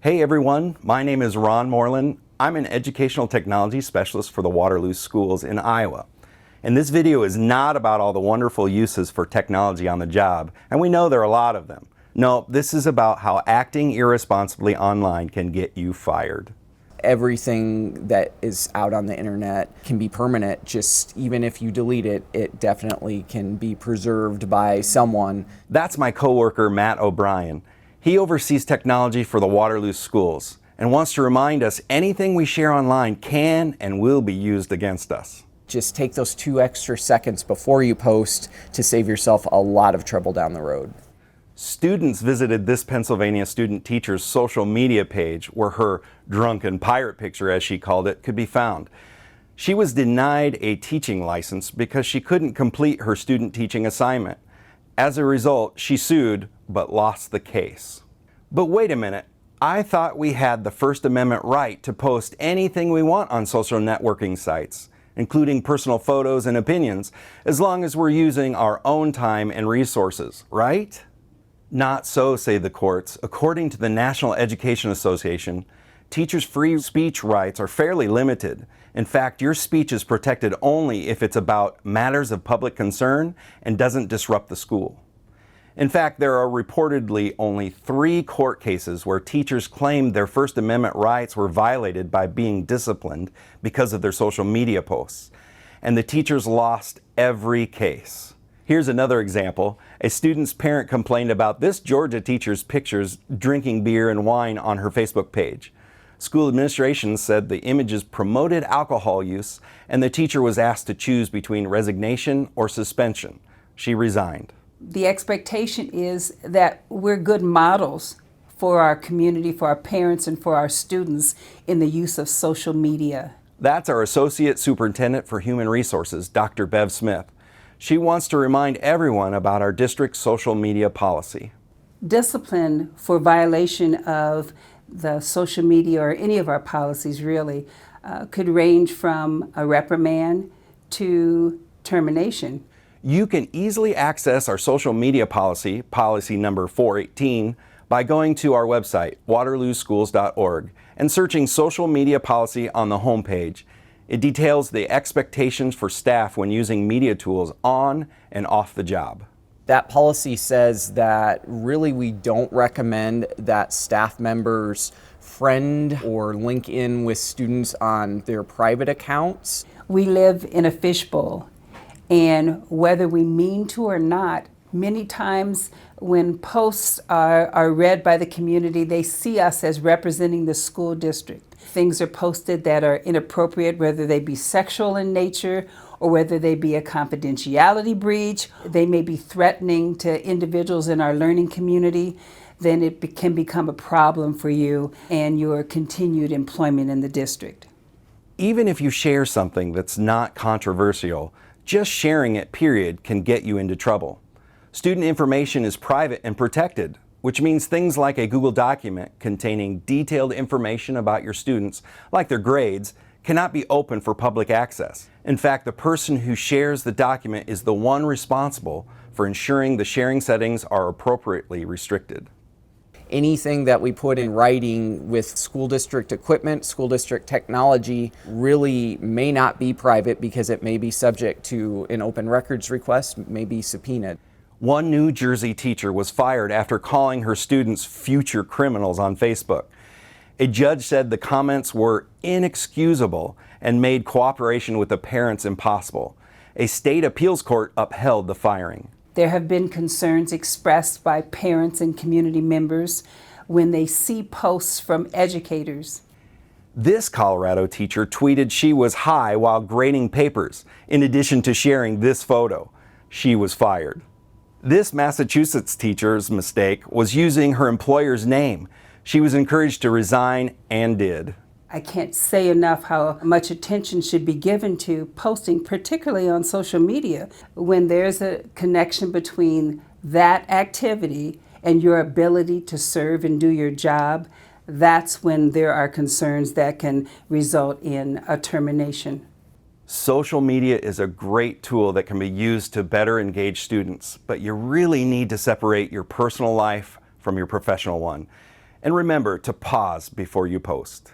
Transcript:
Hey everyone, my name is Ron Moreland. I'm an educational technology specialist for the Waterloo Schools in Iowa. And this video is not about all the wonderful uses for technology on the job, and we know there are a lot of them. No, this is about how acting irresponsibly online can get you fired. Everything that is out on the internet can be permanent. Just even if you delete it, it definitely can be preserved by someone. That's my coworker Matt O'Brien. He oversees technology for the Waterloo Schools and wants to remind us anything we share online can and will be used against us. Just take those 2 extra seconds before you post to save yourself a lot of trouble down the road. Students visited this Pennsylvania student teacher's social media page where her drunken pirate picture, as she called it, could be found. She was denied a teaching license because she couldn't complete her student teaching assignment. As a result, she sued but lost the case. But wait a minute, I thought we had the First Amendment right to post anything we want on social networking sites, including personal photos and opinions, as long as we're using our own time and resources, right? Not so, say the courts. According to the National Education Association, teachers' free speech rights are fairly limited. In fact, your speech is protected only if it's about matters of public concern and doesn't disrupt the school. In fact, there are reportedly only 3 court cases where teachers claimed their First Amendment rights were violated by being disciplined because of their social media posts. And the teachers lost every case. Here's another example. A student's parent complained about this Georgia teacher's pictures drinking beer and wine on her Facebook page. School administration said the images promoted alcohol use, and the teacher was asked to choose between resignation or suspension. She resigned. The expectation is that we're good models for our community, for our parents, and for our students in the use of social media. That's our Associate Superintendent for Human Resources, Dr. Bev Smith. She wants to remind everyone about our district's social media policy. Discipline for violation of the social media or any of our policies really could range from a reprimand to termination. You can easily access our social media policy, policy number 418, by going to our website, waterlooschools.org, and searching social media policy on the homepage. It details the expectations for staff when using media tools on and off the job. That policy says that really we don't recommend that staff members friend or link in with students on their private accounts. We live in a fishbowl. And whether we mean to or not, many times when posts are read by the community, they see us as representing the school district. Things are posted that are inappropriate, whether they be sexual in nature or whether they be a confidentiality breach. They may be threatening to individuals in our learning community. Then it can become a problem for you and your continued employment in the district. Even if you share something that's not controversial, just sharing it, period, can get you into trouble. Student information is private and protected, which means things like a Google document containing detailed information about your students, like their grades, cannot be open for public access. In fact, the person who shares the document is the one responsible for ensuring the sharing settings are appropriately restricted. Anything that we put in writing with school district equipment, school district technology, really may not be private because it may be subject to an open records request, may be subpoenaed. One New Jersey teacher was fired after calling her students future criminals on Facebook. A judge said the comments were inexcusable and made cooperation with the parents impossible. A state appeals court upheld the firing. There have been concerns expressed by parents and community members when they see posts from educators. This Colorado teacher tweeted she was high while grading papers, in addition to sharing this photo. She was fired. This Massachusetts teacher's mistake was using her employer's name. She was encouraged to resign and did. I can't say enough how much attention should be given to posting, particularly on social media, when there's a connection between that activity and your ability to serve and do your job. That's when there are concerns that can result in a termination. Social media is a great tool that can be used to better engage students, but you really need to separate your personal life from your professional one. And remember to pause before you post.